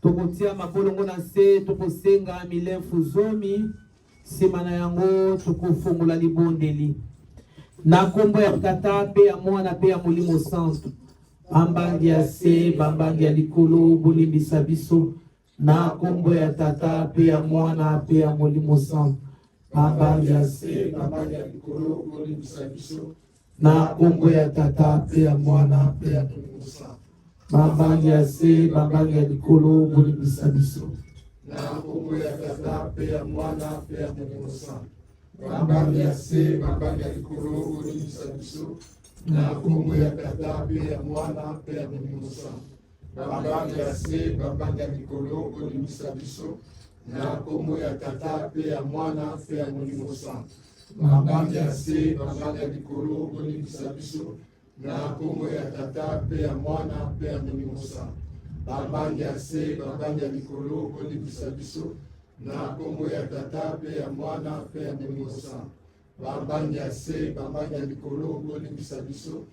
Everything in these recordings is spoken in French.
Tukutia mabolongo na se, tukusenga milefu zomi, semana yango tukufungula libondeli. Na kombo ya tata pe ya mwana pe ya molimo santo. Bambangi ya se, bambangi ya likolo, bolimbisa biso. Na kombo ya tata pe ya mwana pe ya molimo santo. Bambangi ya se, bambangi ya likolo, bolimbisa biso. Na kombo ya tata pe ya mwana pe ya molimo santo. Bambangi ya se, bambangi ya likolo, bolimbisa biso. Na kombo ya tata pe ya mwana pe ya molimo santo. Bambangi ya se, bambangi ya likolo, bolimbisa biso. Na kombo ya tata pe ya mwana pe ya molimo santo. Bambangi ya se, bambangi ya likolo, bolimbisa biso. Na kombo ya tata pe ya mwana pe ya molimo santo. Bambangi ya se, bambangi ya likolo, bolimbisa biso. Na kombo ya tata pe ya mwana pe ya molimo santo. Bambangi ya se, bambangi ya likolo, bolimbisa biso. Na kombo ya tata pe ya mwana pe ya molimo santo. Bambangi ya se, bambangi ya likolo, bolimbisa biso.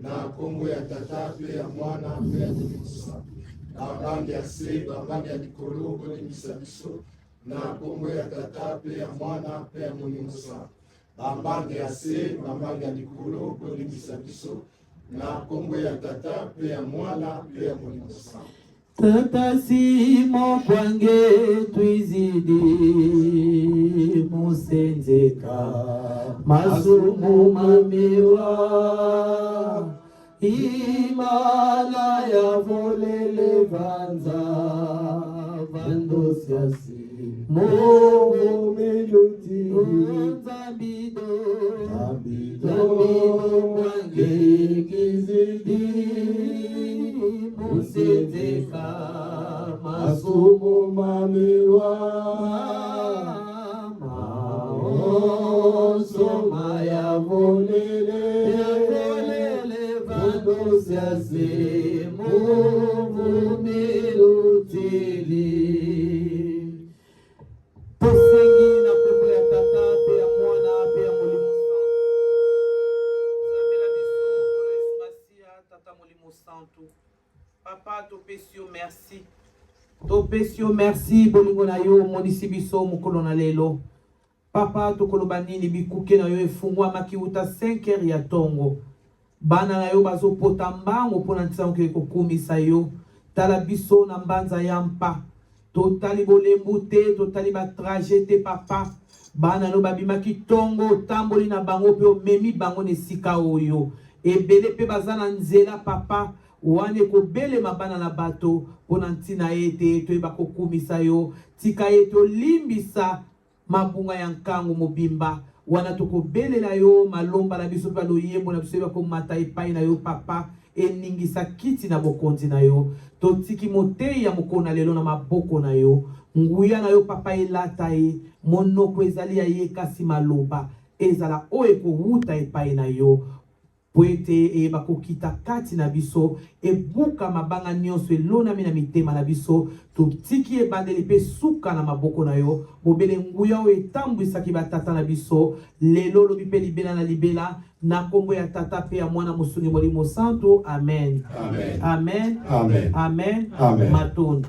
Na kombo ya tata pe ya mwana pe ya molimo santo. Bambangi ya se, bambangi ya likolo, bolimbisa biso. Na kombo ya tata pe ya mwana pe ya molimo santo. Bambangi ya se, bambangi ya likolo, bolimbisa biso. Na kombo ya tata pe ya mwana pe ya molimo santo. Tata simo kwange tuizidi musenzeka masumu mamiwa imana ya volele vanza vandosiasi mogo melodi zambido kwange kizidi musenzeka masumu mamiwa maosoma ya volele vandosiasi mogo melodi. Tusengi na kombo ya tata pe ya mwana pe ya molimo santo. Zambela biso kolo Yesu Masia tata molimo santo. Papa topesi yo merci. Topesi yo merci bolingo na yo monisi biso mokolo na lelo. Papa tokoloba nini bikuke na yo efungwamaki uta 5h ya tongo. Bana na yo bazopota mbango mpona ntina okende kokumisa yo. Tala biso na mbanza ya mpa. Totali bolembu te, totali ba trajet te papa. Bana no babimaki tongo, tamboli na bango pe omemi bango nesika oyo. Ebele pe bazana nzela papa. Wane ko bele mabana na bato. Pona ntina ete, toeba kokumisa yo. Tika eto limbisa mabunga ya nkangu mobimba. Wana toko bele la yo, malomba na biso pa lo yembo na biso ko mata epai na yo papa. Eningisa kiti na bokonzi na yo. Totiki mote ya mokona lelo na maboko na yo. Nguya na yo papa elata e. Monoko ezali ya ye kasi maloba. Ezala oe ko wuta epai na yo. Poete e bako kita kati na biso. E buka mabanga nyonso elona mina mitema na biso. Totiki e bandeli pe suka na maboko na yo. Bobele nguya o etambu isaki batata na biso. Lelo lobi pe libela na libela. Na kombo ya tata pe ya mwana musungi molimo santo. Amen. Amen. Amen. Amen. Amen. Amen. Matun.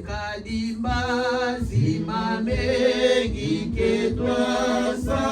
Kadimba zimame ngiketwa sa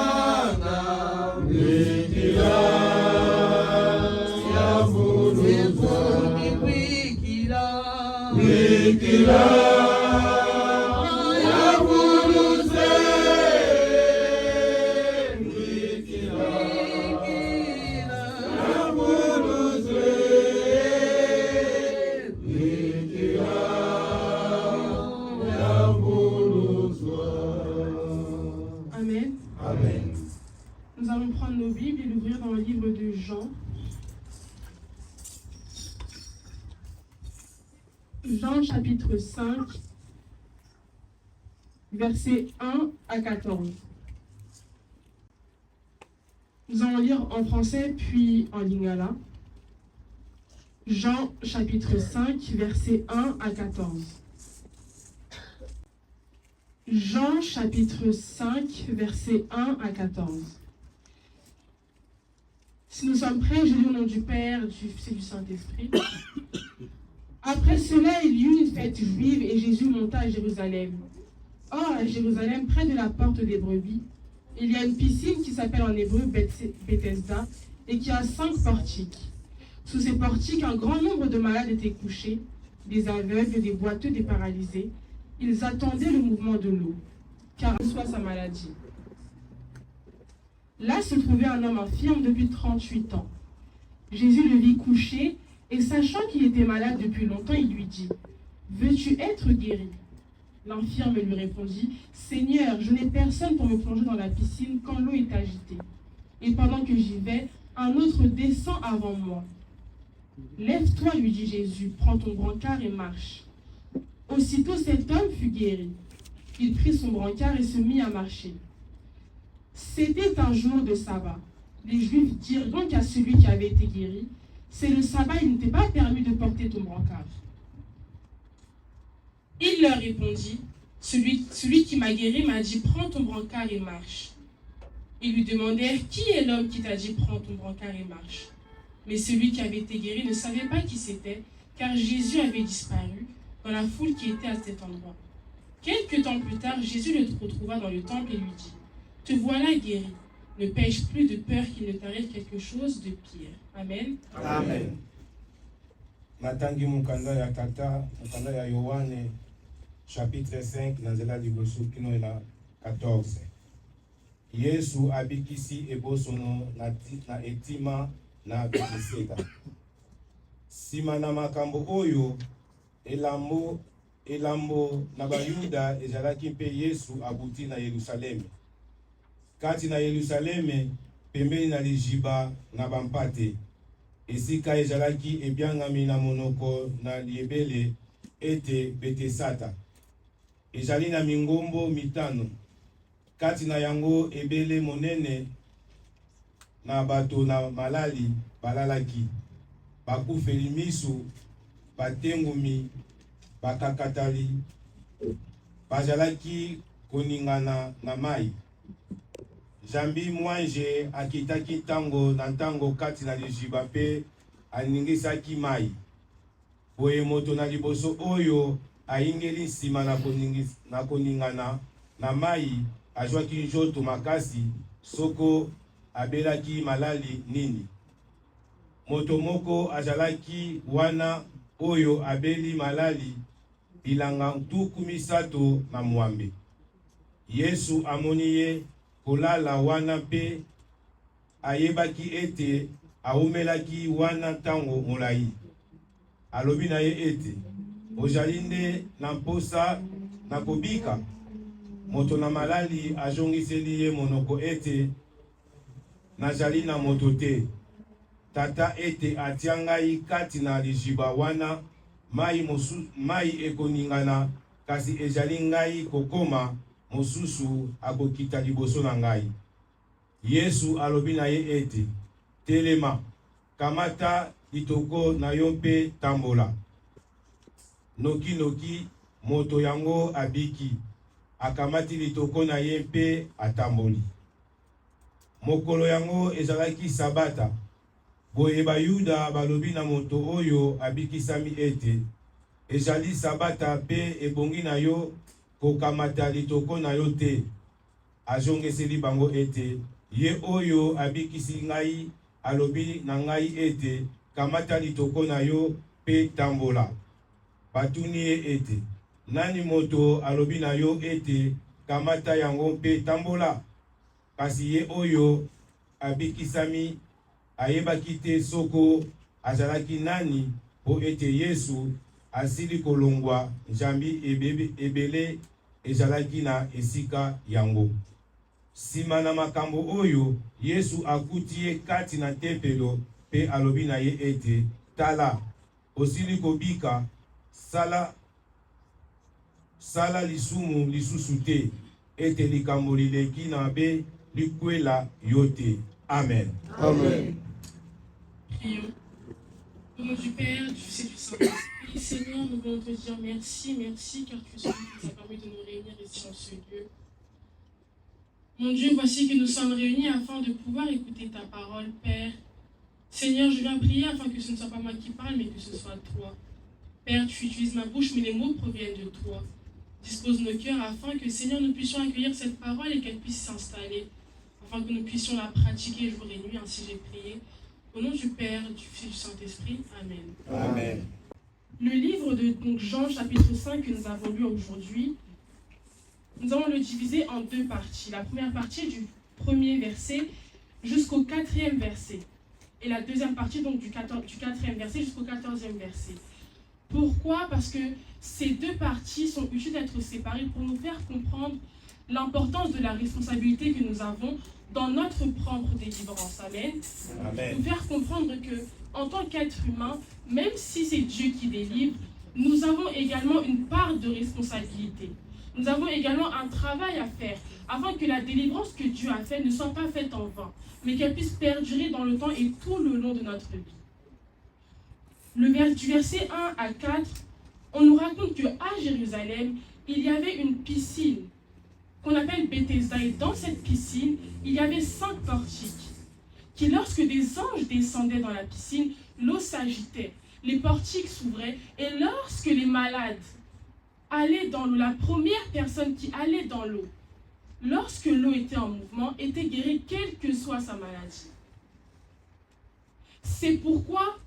Amen. Amen. Nous allons prendre nos Bibles et l'ouvrir dans le livre de Jean. Jean chapitre 5, versets 1 à 14. Nous allons lire en français puis en lingala. Jean chapitre 5, versets 1 à 14. Jean chapitre 5, versets 1 à 14. Si nous sommes prêts, je lis au nom du Père, du Fils et du Saint-Esprit. Après cela, il y eut une fête juive et Jésus monta à Jérusalem. Or, à Jérusalem, près de la porte des brebis, il y a une piscine qui s'appelle en hébreu Bethesda et qui a 5 portiques. Sous ces portiques, un grand nombre de malades étaient couchés, des aveugles, des boiteux, des paralysés. Ils attendaient le mouvement de l'eau, car elle soit sa maladie. Là se trouvait un homme infirme depuis 38 ans. Jésus le vit couché, et sachant qu'il était malade depuis longtemps, il lui dit, « Veux-tu être guéri ?» L'infirme lui répondit, « Seigneur, je n'ai personne pour me plonger dans la piscine quand l'eau est agitée. Et pendant que j'y vais, un autre descend avant moi. » « Lève-toi, lui dit Jésus, prends ton brancard et marche. » Aussitôt cet homme fut guéri. Il prit son brancard et se mit à marcher. C'était un jour de sabbat. Les Juifs dirent donc à celui qui avait été guéri, « C'est le sabbat, il ne t'est pas permis de porter ton brancard. » Il leur répondit, « Celui qui m'a guéri m'a dit, prends ton brancard et marche. » Ils lui demandèrent, « Qui est l'homme qui t'a dit, prends ton brancard et marche ?» Mais celui qui avait été guéri ne savait pas qui c'était, car Jésus avait disparu dans la foule qui était à cet endroit. Quelque temps plus tard, Jésus le retrouva dans le temple et lui dit, « Te voilà guéri, ne pêche plus de peur qu'il ne t'arrive quelque chose de pire. » Amen. Amen. Matangi mukanda ya tata, mukanda ya Yohane, chapitre 5, nanzela liboso kino ela 14. Yesu abikisi ebosono na etima na Bethesda. Sima na makambo oyo, elambo na Bayuda ezalaki mpe Yesu abuti na Yerusaleme. Kati na Yerusaleme, pembeni na lijiba na bampate, esika ezalaki ebyangami na monoko na liebele ete Betesata. Ezali na mingombo mitano. Kati na yango ebele monene na bato na malali balalaki. Bakufeli miso, batengumi, bakakatali, bazalaki koningana na mai. Jambi mwanje akitaki tango na tango kati na lijiba pe aningisaki mai. Boye moto na liboso oyo aingeli nsima na koningana na mai ajwaki njoto makasi soko abelaki malali nini. Moto moko azalaki wana oyo abeli malali bilanga 30 na mwambe. Yesu amoni ye kolala wana pe ayebaki ete aumelaki wana tango molai. Alobi na ye ete, ozali nde na mposa na kobika. Moto na malali ajongiseli ye monoko ete, nazali na moto te. Tata ete atia ngai kati na lijiba wana, mai ekoningana, kasi ezali ngai kokoma, mosusu akokita liboso na ngai. Yesu alobi na ye ete, telema, kamata litoko na yo mpe tambola. Noki moto yango abiki, akamati litoko na ye mpe atamboli. Mokolo yango ezalaki sabata. Boye Bayuda balobi na moto oyo abikisami ete, ezali sabata pe ebongi na yo kokamata litoko na yo te. Ajongeseli bango ete, Ye oyo abikisi ngai alobi na ngai ete kamata litoko na yo pe tambola. Batuni ye ete nani moto alobi na yo ete kamata yango pe tambola. Kasi ye oyo abikisami ayebaki te soko azalaki nani po ete Yesu asili kolongwa njambi ebele ezalaki na esika yango. Sima na makambo oyo Yesu akuti ye kati na tempelo pe alobi na ye ete tala osili kobika sala lisumu lisusu te ete likambo lileki na be likwela yote. Amen. Amen. Prions. Au nom du Père, du Fils et du Saint-Esprit, Seigneur, nous voulons te dire merci, merci, car tu es celui qui nous a permis de nous réunir ici en ce lieu. Mon Dieu, voici que nous sommes réunis afin de pouvoir écouter ta parole, Père. Seigneur, je viens prier afin que ce ne soit pas moi qui parle, mais que ce soit toi. Père, tu utilises ma bouche, mais les mots proviennent de toi. Dispose nos cœurs afin que, Seigneur, nous puissions accueillir cette parole et qu'elle puisse s'installer, afin que nous puissions la pratiquer jour et nuit, ainsi j'ai prié. Au nom du Père, du Fils et du Saint-Esprit. Amen. Amen. Le livre de Jean, chapitre 5, que nous avons lu aujourd'hui, nous allons le diviser en deux parties. La première partie du premier verset jusqu'au 4e verset. Et la deuxième partie donc du 4e verset jusqu'au 14e verset. Pourquoi? Parce que ces deux parties sont utiles d'être séparées pour nous faire comprendre l'importance de la responsabilité que nous avons dans notre propre délivrance. Amen. Amen. Nous faire comprendre que, en tant qu'être humain, même si c'est Dieu qui délivre, nous avons également une part de responsabilité. Nous avons également un travail à faire afin que la délivrance que Dieu a faite ne soit pas faite en vain, mais qu'elle puisse perdurer dans le temps et tout le long de notre vie. Du verset 1 à 4, on nous raconte qu'à Jérusalem, il y avait une piscine qu'on appelle Bethesda. Et dans cette piscine, il y avait 5 portiques qui, lorsque des anges descendaient dans la piscine, l'eau s'agitait, les portiques s'ouvraient, et lorsque les malades allaient dans l'eau, la première personne qui allait dans l'eau, lorsque l'eau était en mouvement, était guérie, quelle que soit sa maladie. C'est pourquoi,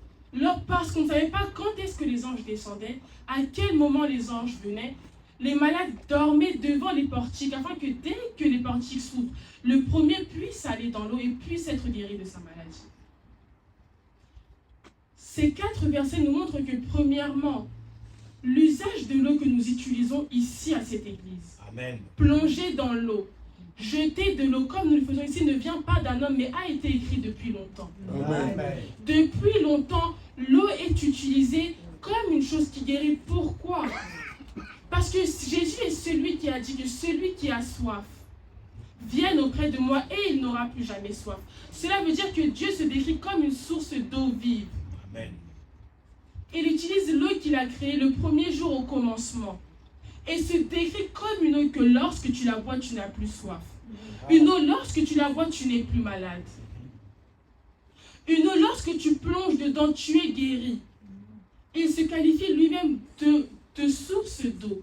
parce qu'on ne savait pas quand est-ce que les anges descendaient, à quel moment les anges venaient, les malades dormaient devant les portiques, afin que dès que les portiques s'ouvrent, le premier puisse aller dans l'eau et puisse être guéri de sa maladie. Ces 4 versets nous montrent que, premièrement, l'usage de l'eau que nous utilisons ici à cette église, Amen. plonger dans l'eau, jeter de l'eau comme nous le faisons ici, ne vient pas d'un homme, mais a été écrit depuis longtemps. Amen. Depuis longtemps, l'eau est utilisée comme une chose qui guérit. Pourquoi? Parce que Jésus est celui qui a dit que celui qui a soif vienne auprès de moi et il n'aura plus jamais soif. Cela veut dire que Dieu se décrit comme une source d'eau vive. Amen. Il utilise l'eau qu'il a créée le premier jour au commencement. Et se décrit comme une eau que lorsque tu la bois, tu n'as plus soif. Une eau, lorsque tu la bois, tu n'es plus malade. Une eau, lorsque tu plonges dedans, tu es guéri. Il se qualifie lui-même de source d'eau.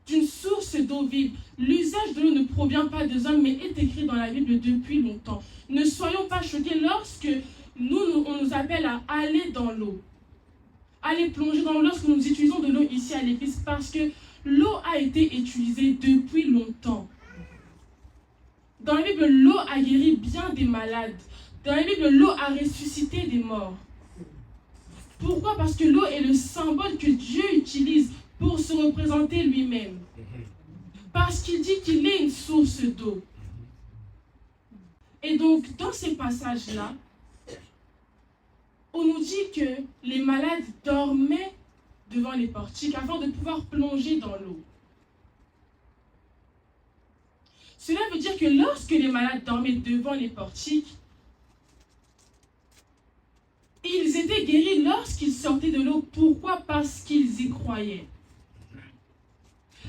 D'une source d'eau vive. L'usage de l'eau ne provient pas des hommes, mais est écrit dans la Bible depuis longtemps. Ne soyons pas choqués lorsque on nous appelle à aller dans l'eau. Aller plonger dans l'eau lorsque nous utilisons de l'eau ici à l'église, parce que l'eau a été utilisée depuis longtemps. Dans la Bible, l'eau a guéri bien des malades. Dans la Bible, l'eau a ressuscité des morts. Pourquoi? Parce que l'eau est le symbole que Dieu utilise pour se représenter lui-même. Parce qu'il dit qu'il est une source d'eau. Et donc, dans ces passages-là, on nous dit que les malades dormaient devant les portiques afin de pouvoir plonger dans l'eau. Cela veut dire que lorsque les malades dormaient devant les portiques, ils étaient guéris lorsqu'ils sortaient de l'eau. Pourquoi? Parce qu'ils y croyaient.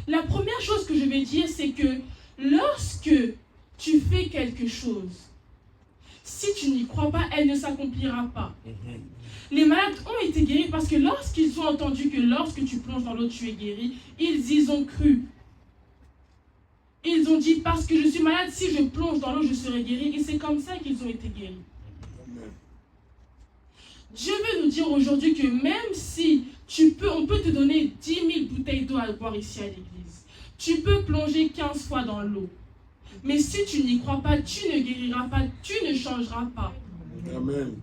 La première chose que je vais dire, c'est que lorsque tu fais quelque chose, si tu n'y crois pas, elle ne s'accomplira pas. Les malades ont été guéris parce que lorsqu'ils ont entendu que lorsque tu plonges dans l'eau, tu es guéri, ils y ont cru. Ils ont dit, parce que je suis malade, si je plonge dans l'eau, je serai guéri. Et c'est comme ça qu'ils ont été guéris. Dieu veut nous dire aujourd'hui que même si on peut te donner 10 000 bouteilles d'eau à boire ici à l'église. Tu peux plonger 15 fois dans l'eau. Mais si tu n'y crois pas, tu ne guériras pas, tu ne changeras pas. Amen.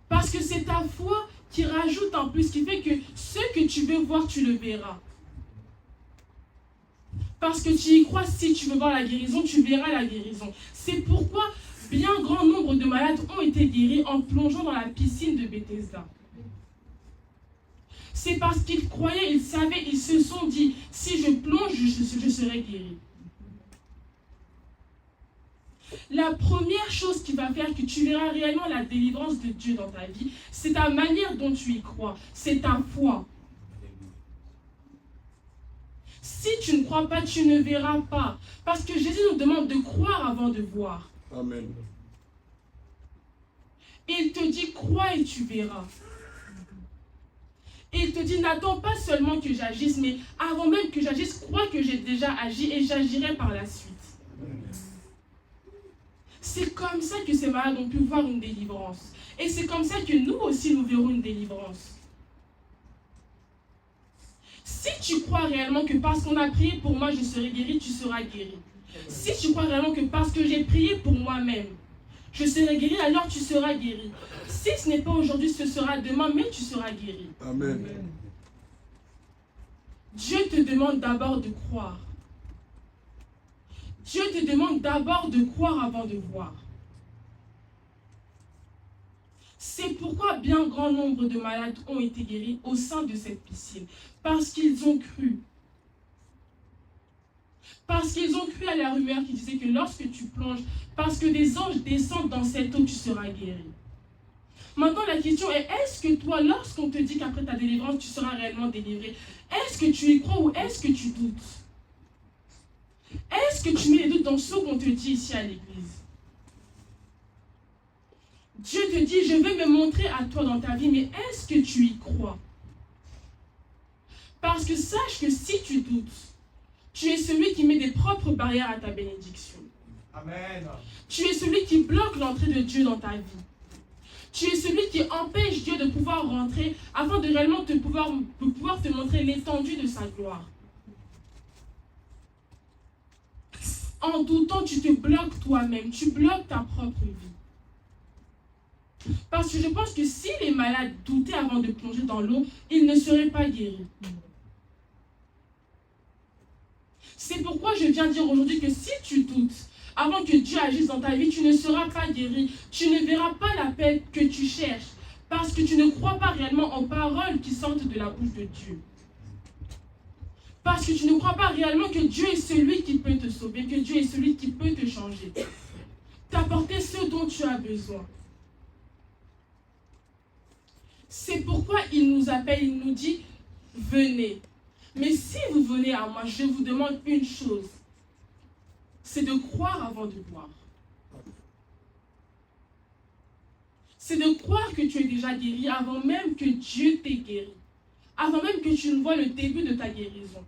Parce que c'est ta foi qui rajoute en plus, qui fait que ce que tu veux voir, tu le verras. Parce que tu y crois, si tu veux voir la guérison, tu verras la guérison. C'est pourquoi bien grand nombre de malades ont été guéris en plongeant dans la piscine de Bethesda. C'est parce qu'ils croyaient, ils savaient, ils se sont dit, si je plonge, je serai guéri. La première chose qui va faire que tu verras réellement la délivrance de Dieu dans ta vie, c'est ta manière dont tu y crois, c'est ta foi. Si tu ne crois pas, tu ne verras pas. Parce que Jésus nous demande de croire avant de voir. Amen. Il te dit, crois et tu verras. Il te dit, n'attends pas seulement que j'agisse, mais avant même que j'agisse, crois que j'ai déjà agi et j'agirai par la suite. C'est comme ça que ces malades ont pu voir une délivrance. Et c'est comme ça que nous aussi, nous verrons une délivrance. Si tu crois réellement que parce qu'on a prié pour moi, je serai guéri, tu seras guéri. Si tu crois réellement que parce que j'ai prié pour moi-même, je serai guéri, alors tu seras guéri. Si ce n'est pas aujourd'hui, ce sera demain, mais tu seras guéri. Amen. Dieu te demande d'abord de croire. Dieu te demande d'abord de croire avant de voir. C'est pourquoi bien grand nombre de malades ont été guéris au sein de cette piscine. Parce qu'ils ont cru. Parce qu'ils ont cru à la rumeur qui disait que lorsque tu plonges, parce que des anges descendent dans cette eau, tu seras guéri. Maintenant, la question est, est-ce que toi, lorsqu'on te dit qu'après ta délivrance, tu seras réellement délivré, est-ce que tu y crois ou est-ce que tu doutes? Est-ce que tu mets les doutes dans ce qu'on te dit ici à l'église? Dieu te dit, je vais me montrer à toi dans ta vie, mais est-ce que tu y crois? Parce que sache que si tu doutes, tu es celui qui met des propres barrières à ta bénédiction. Amen. Tu es celui qui bloque l'entrée de Dieu dans ta vie. Tu es celui qui empêche Dieu de pouvoir rentrer afin de réellement pouvoir te montrer l'étendue de sa gloire. En doutant, tu te bloques toi-même, tu bloques ta propre vie. Parce que je pense que si les malades doutaient avant de plonger dans l'eau, ils ne seraient pas guéris. C'est pourquoi je viens dire aujourd'hui que si tu doutes, avant que Dieu agisse dans ta vie, tu ne seras pas guéri. Tu ne verras pas la paix que tu cherches. Parce que tu ne crois pas réellement aux paroles qui sortent de la bouche de Dieu. Parce que tu ne crois pas réellement que Dieu est celui qui peut te sauver, que Dieu est celui qui peut te changer. T'apporter ce dont tu as besoin. C'est pourquoi il nous appelle, il nous dit, venez. Mais si vous venez à moi, je vous demande une chose. C'est de croire avant de voir. C'est de croire que tu es déjà guéri avant même que Dieu t'ait guéri. Avant même que tu ne vois le début de ta guérison.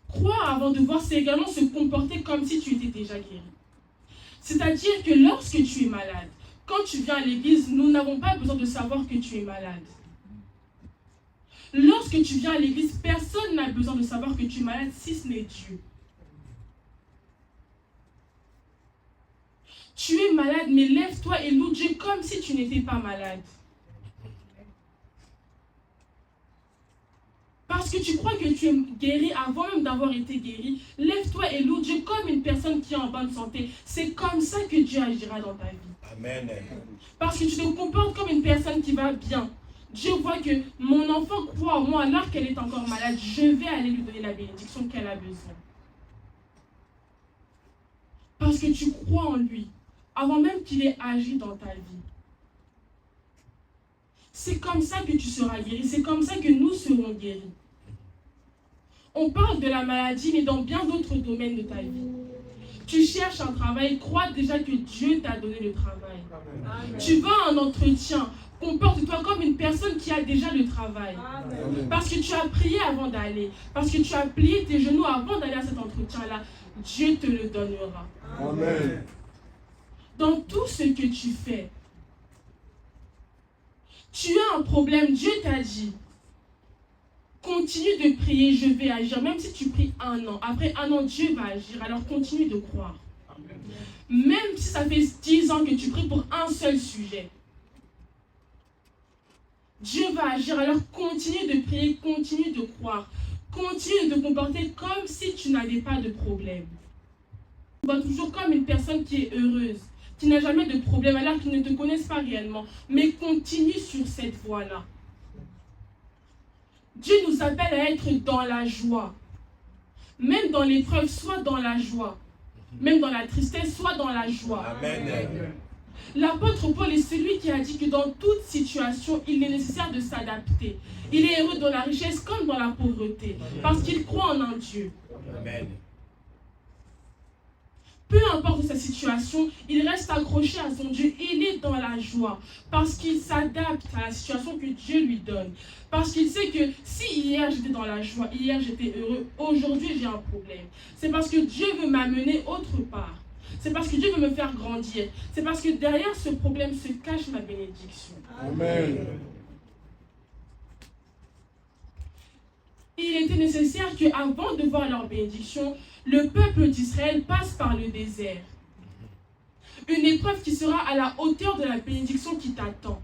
Croire avant de voir, c'est également se comporter comme si tu étais déjà guéri. C'est-à-dire que lorsque tu es malade, quand tu viens à l'église, nous n'avons pas besoin de savoir que tu es malade. Lorsque tu viens à l'église, personne n'a besoin de savoir que tu es malade si ce n'est Dieu. Tu es malade, mais lève-toi et loue Dieu comme si tu n'étais pas malade. Parce que tu crois que tu es guéri avant même d'avoir été guéri, lève-toi et loue Dieu comme une personne qui est en bonne santé. C'est comme ça que Dieu agira dans ta vie. Amen. Parce que tu te comportes comme une personne qui va bien. Dieu voit que mon enfant croit en moi alors qu'elle est encore malade. Je vais aller lui donner la bénédiction qu'elle a besoin. Parce que tu crois en lui, avant même qu'il ait agi dans ta vie. C'est comme ça que tu seras guéri. C'est comme ça que nous serons guéris. On parle de la maladie, mais dans bien d'autres domaines de ta vie. Tu cherches un travail, crois déjà que Dieu t'a donné le travail. Amen. Tu vas à un entretien, Comporte-toi comme une personne qui a déjà le travail. Amen. Parce que tu as prié avant d'aller. Parce que tu as plié tes genoux avant d'aller à cet entretien-là. Dieu te le donnera. Amen. Dans tout ce que tu fais, tu as un problème, Dieu t'a dit, continue de prier, je vais agir. Même si tu pries 1 an, après 1 an, Dieu va agir. Alors continue de croire. Même si ça fait 10 ans que tu pries pour un seul sujet, Dieu va agir. Alors continue de prier, continue de croire. Continue de te comporter comme si tu n'avais pas de problème. Tu vois toujours comme une personne qui est heureuse, qui n'a jamais de problème alors qu'ils ne te connaissent pas réellement. Mais continue sur cette voie-là. Dieu nous appelle à être dans la joie. Même dans l'épreuve, soit dans la joie. Même dans la tristesse, soit dans la joie. Amen. L'apôtre Paul est celui qui a dit que dans toute situation, il est nécessaire de s'adapter. Il est heureux dans la richesse comme dans la pauvreté. Parce qu'il croit en un Dieu. Amen. Peu importe sa situation, il reste accroché à son Dieu. Il est dans la joie parce qu'il s'adapte à la situation que Dieu lui donne. Parce qu'il sait que si hier j'étais dans la joie, hier j'étais heureux, aujourd'hui j'ai un problème. C'est parce que Dieu veut m'amener autre part. C'est parce que Dieu veut me faire grandir. C'est parce que derrière ce problème se cache ma bénédiction. Amen. Il était nécessaire qu'avant de voir leur bénédiction, le peuple d'Israël passe par le désert. Une épreuve qui sera à la hauteur de la bénédiction qui t'attend.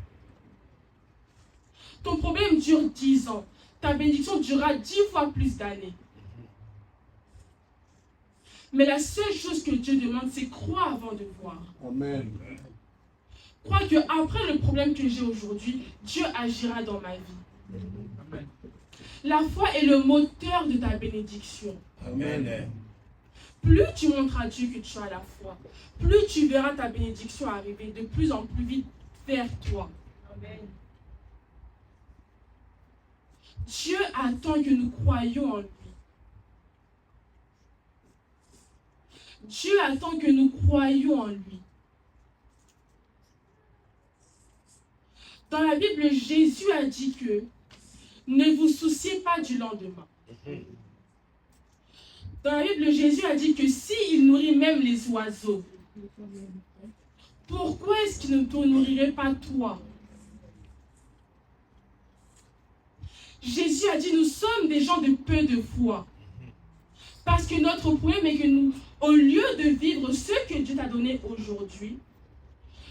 Ton problème dure 10 ans. Ta bénédiction durera 10 fois plus d'années. Mais la seule chose que Dieu demande, c'est croire avant de voir. Amen. Crois qu'après le problème que j'ai aujourd'hui, Dieu agira dans ma vie. Amen. La foi est le moteur de ta bénédiction. Amen. Plus tu montres à Dieu que tu as la foi, plus tu verras ta bénédiction arriver de plus en plus vite vers toi. Amen. Dieu attend que nous croyions en lui. Dieu attend que nous croyions en lui. Dans la Bible, Jésus a dit que ne vous souciez pas du lendemain. Dans la Bible, Jésus a dit que s'il nourrit même les oiseaux, pourquoi est-ce qu'il ne te nourrirait pas toi? Jésus a dit, nous sommes des gens de peu de foi. Parce que notre problème est que nous, au lieu de vivre ce que Dieu t'a donné aujourd'hui,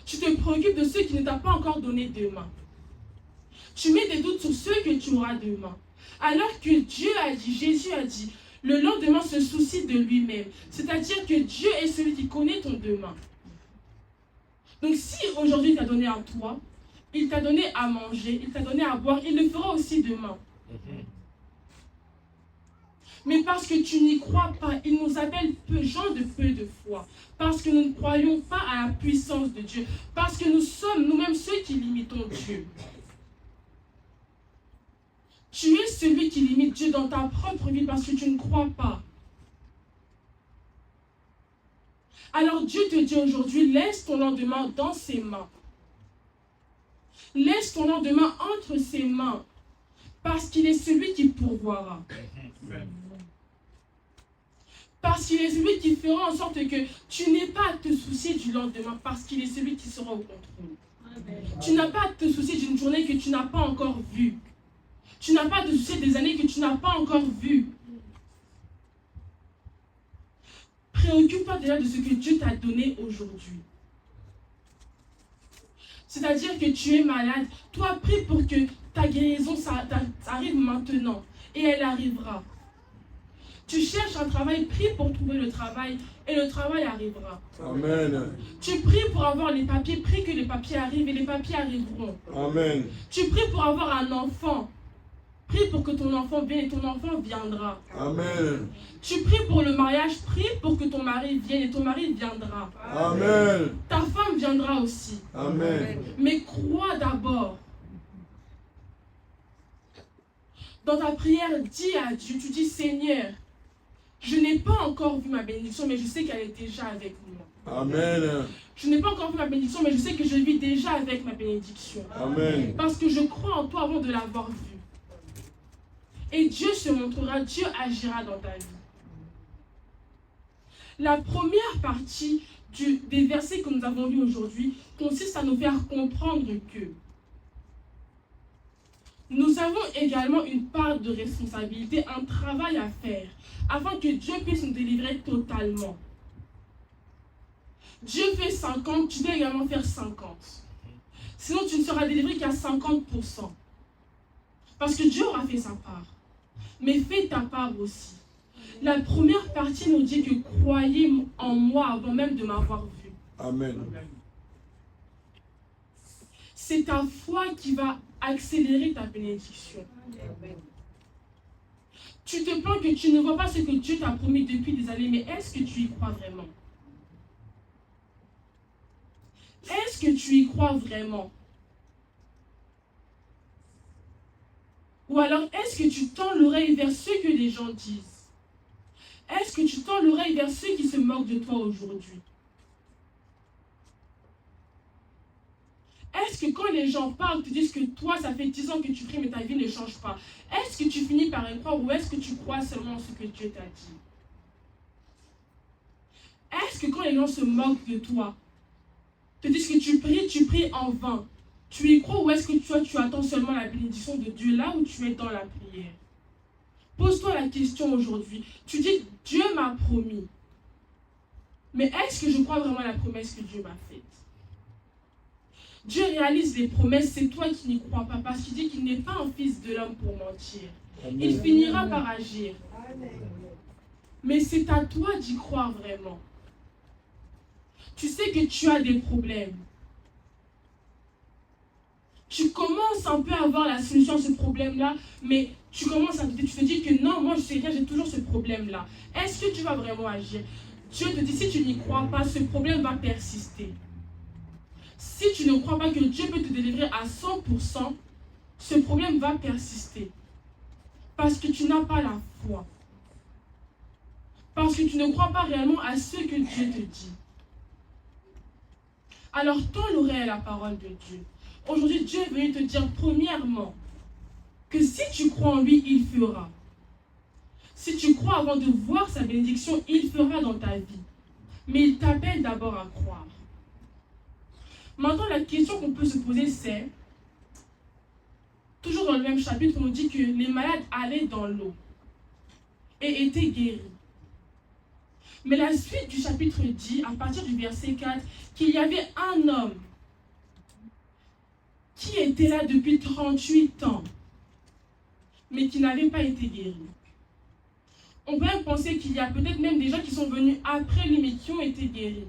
tu te préoccupes de ce qui ne t'a pas encore donné demain. Tu mets des doutes sur ce que tu auras demain. Alors que Dieu a dit, Jésus a dit, le lendemain se soucie de lui-même. C'est-à-dire que Dieu est celui qui connaît ton demain. Donc si aujourd'hui il t'a donné un toit, il t'a donné à manger, il t'a donné à boire, il le fera aussi demain. Mais parce que tu n'y crois pas, il nous appelle gens de peu de foi. Parce que nous ne croyons pas à la puissance de Dieu. Parce que nous sommes nous-mêmes ceux qui limitons Dieu. Tu es celui qui limite Dieu dans ta propre vie parce que tu ne crois pas. Alors Dieu te dit aujourd'hui, laisse ton lendemain dans ses mains. Laisse ton lendemain entre ses mains. Parce qu'il est celui qui pourvoira. Parce qu'il est celui qui fera en sorte que tu n'aies pas à te soucier du lendemain. Parce qu'il est celui qui sera au contrôle. Amen. Tu n'as pas à te soucier d'une journée que tu n'as pas encore vue. Tu n'as pas à te soucier des années que tu n'as pas encore vues. Préoccupe-toi déjà de ce que Dieu t'a donné aujourd'hui. C'est-à-dire que tu es malade. Toi, prie pour que ta guérison ça arrive maintenant. Et elle arrivera. Tu cherches un travail, prie pour trouver le travail. Et le travail arrivera. Amen. Tu pries pour avoir les papiers, prie que les papiers arrivent et les papiers arriveront. Amen. Tu pries pour avoir un enfant. Prie pour que ton enfant vienne et ton enfant viendra. Amen. Tu pries pour le mariage, prie pour que ton mari vienne et ton mari viendra. Amen. Ta femme viendra aussi. Amen. Mais crois d'abord. Dans ta prière, dis à Dieu, tu dis Seigneur, Je n'ai pas encore vu ma bénédiction, mais je sais qu'elle est déjà avec moi. Amen. Je n'ai pas encore vu ma bénédiction, mais je sais que je vis déjà avec ma bénédiction. Amen. Parce que je crois en toi avant de l'avoir vu. Et Dieu se montrera, Dieu agira dans ta vie. La première partie des versets que nous avons lus aujourd'hui consiste à nous faire comprendre que nous avons également une part de responsabilité, un travail à faire, afin que Dieu puisse nous délivrer totalement. Dieu fait 50, tu dois également faire 50. Sinon, tu ne seras délivré qu'à 50%. Parce que Dieu aura fait sa part. Mais fais ta part aussi. La première partie nous dit que croyez en moi avant même de m'avoir vu. Amen. C'est ta foi qui va accélérer ta bénédiction. Tu te plains que tu ne vois pas ce que Dieu t'a promis depuis des années, mais est-ce que tu y crois vraiment? Est-ce que tu y crois vraiment? Ou alors, est-ce que tu tends l'oreille vers ce que les gens disent? Est-ce que tu tends l'oreille vers ceux qui se moquent de toi aujourd'hui? Est-ce que quand les gens parlent, te disent que toi, ça fait 10 ans que tu pries, mais ta vie ne change pas, est-ce que tu finis par y croire ou est-ce que tu crois seulement en ce que Dieu t'a dit? Est-ce que quand les gens se moquent de toi, te disent que tu pries en vain, tu y crois ou est-ce que tu attends seulement la bénédiction de Dieu là où tu es dans la prière? Pose-toi la question aujourd'hui. Tu dis, Dieu m'a promis. Mais est-ce que je crois vraiment à la promesse que Dieu m'a faite? Dieu réalise les promesses, c'est toi qui n'y crois pas parce qu'il dit qu'il n'est pas un fils de l'homme pour mentir. Il finira par agir. Mais c'est à toi d'y croire vraiment. Tu sais que tu as des problèmes. Tu commences un peu à avoir la solution à ce problème-là, mais tu commences à douter. Tu te dis que non, moi je sais rien, j'ai toujours ce problème-là. Est-ce que tu vas vraiment agir? Dieu te dit, si tu n'y crois pas, ce problème va persister. Si tu ne crois pas que Dieu peut te délivrer à 100%, ce problème va persister. Parce que tu n'as pas la foi. Parce que tu ne crois pas réellement à ce que Dieu te dit. Alors tends l'oreille à la parole de Dieu. Aujourd'hui, Dieu est venu te dire premièrement que si tu crois en lui, il fera. Si tu crois avant de voir sa bénédiction, il fera dans ta vie. Mais il t'appelle d'abord à croire. Maintenant, la question qu'on peut se poser, c'est, toujours dans le même chapitre, on nous dit que les malades allaient dans l'eau et étaient guéris. Mais la suite du chapitre dit, à partir du verset 4, qu'il y avait un homme qui était là depuis 38 ans, mais qui n'avait pas été guéri. On peut même penser qu'il y a peut-être même des gens qui sont venus après lui, mais qui ont été guéris.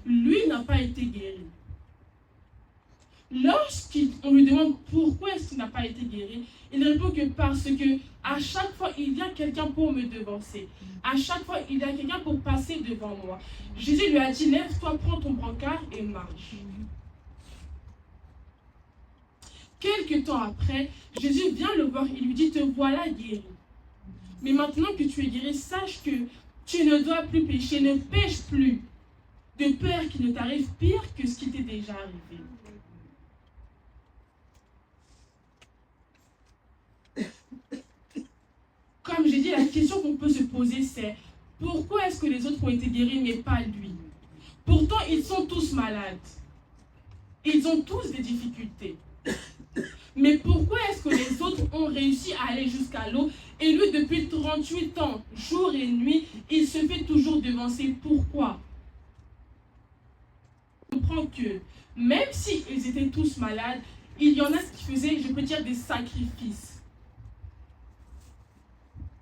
Lui n'a pas été guéri. Lorsqu'on lui demande pourquoi est-ce qu'il n'a pas été guéri, il répond que parce que à chaque fois, il y a quelqu'un pour me devancer. À chaque fois, il y a quelqu'un pour passer devant moi. Jésus lui a dit, lève-toi, prends ton brancard et marche. Quelque temps après, Jésus vient le voir, il lui dit, te voilà guéri. Mais maintenant que tu es guéri, sache que tu ne dois plus pécher, ne pêche plus, de peur qu'il ne t'arrive pire que ce qui t'est déjà arrivé. Comme j'ai dit, la question qu'on peut se poser, c'est pourquoi est-ce que les autres ont été guéris, mais pas lui? Pourtant, ils sont tous malades. Ils ont tous des difficultés. Mais pourquoi est-ce que les autres ont réussi à aller jusqu'à l'eau et lui, depuis 38 ans, jour et nuit, il se fait toujours devancer? Pourquoi? On comprend que même s'ils étaient tous malades, il y en a qui faisaient, je peux dire, des sacrifices.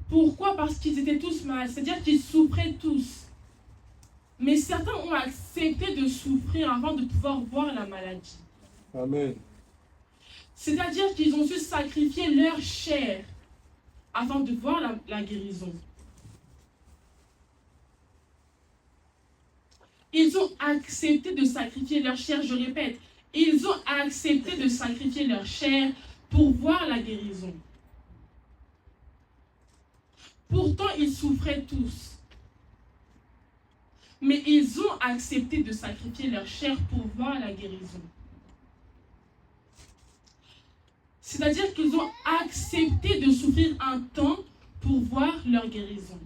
Pourquoi? Parce qu'ils étaient tous malades, c'est-à-dire qu'ils souffraient tous. Mais certains ont accepté de souffrir avant de pouvoir voir la maladie. Amen. C'est-à-dire qu'ils ont su sacrifier leur chair afin de voir la guérison. Ils ont accepté de sacrifier leur chair, je répète, ils ont accepté de sacrifier leur chair pour voir la guérison. Pourtant, ils souffraient tous. Mais ils ont accepté de sacrifier leur chair pour voir la guérison. C'est-à-dire qu'ils ont accepté de souffrir un temps pour voir leur guérison.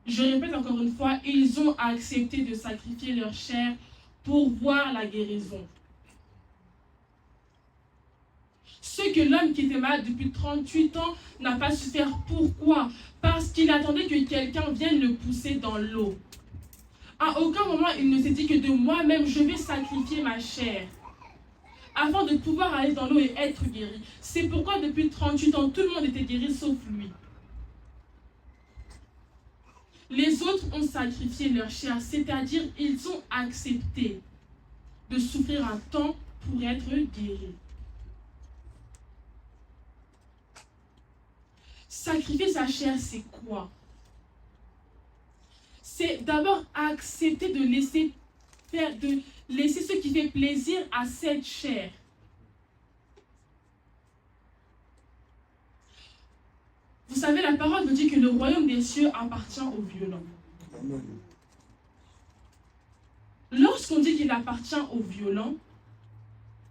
Je répète encore une fois, ils ont accepté de sacrifier leur chair pour voir la guérison. Ce que l'homme qui était malade depuis 38 ans n'a pas su faire. Pourquoi? Parce qu'il attendait que quelqu'un vienne le pousser dans l'eau. À aucun moment, il ne s'est dit que de moi-même, je vais sacrifier ma chair afin de pouvoir aller dans l'eau et être guéri. C'est pourquoi depuis 38 ans, tout le monde était guéri sauf lui. Les autres ont sacrifié leur chair, c'est-à-dire ils ont accepté de souffrir un temps pour être guéris. Sacrifier sa chair, c'est quoi? C'est d'abord accepter de laisser ce qui fait plaisir à cette chair. Vous savez, la parole nous dit que le royaume des cieux appartient aux violents. Amen. Lorsqu'on dit qu'il appartient aux violents,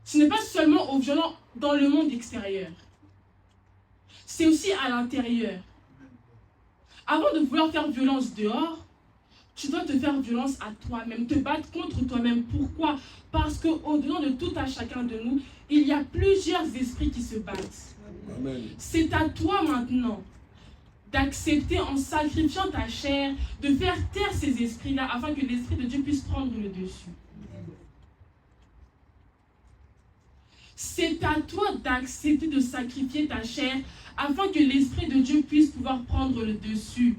ce n'est pas seulement aux violents dans le monde extérieur. C'est aussi à l'intérieur. Avant de vouloir faire violence dehors, tu dois te faire violence à toi-même, te battre contre toi-même. Pourquoi? Parce qu'au-dedans de tout à chacun de nous, il y a plusieurs esprits qui se battent. Amen. C'est à toi maintenant d'accepter en sacrifiant ta chair, de faire taire ces esprits-là afin que l'Esprit de Dieu puisse prendre le dessus. C'est à toi d'accepter de sacrifier ta chair afin que l'Esprit de Dieu puisse pouvoir prendre le dessus.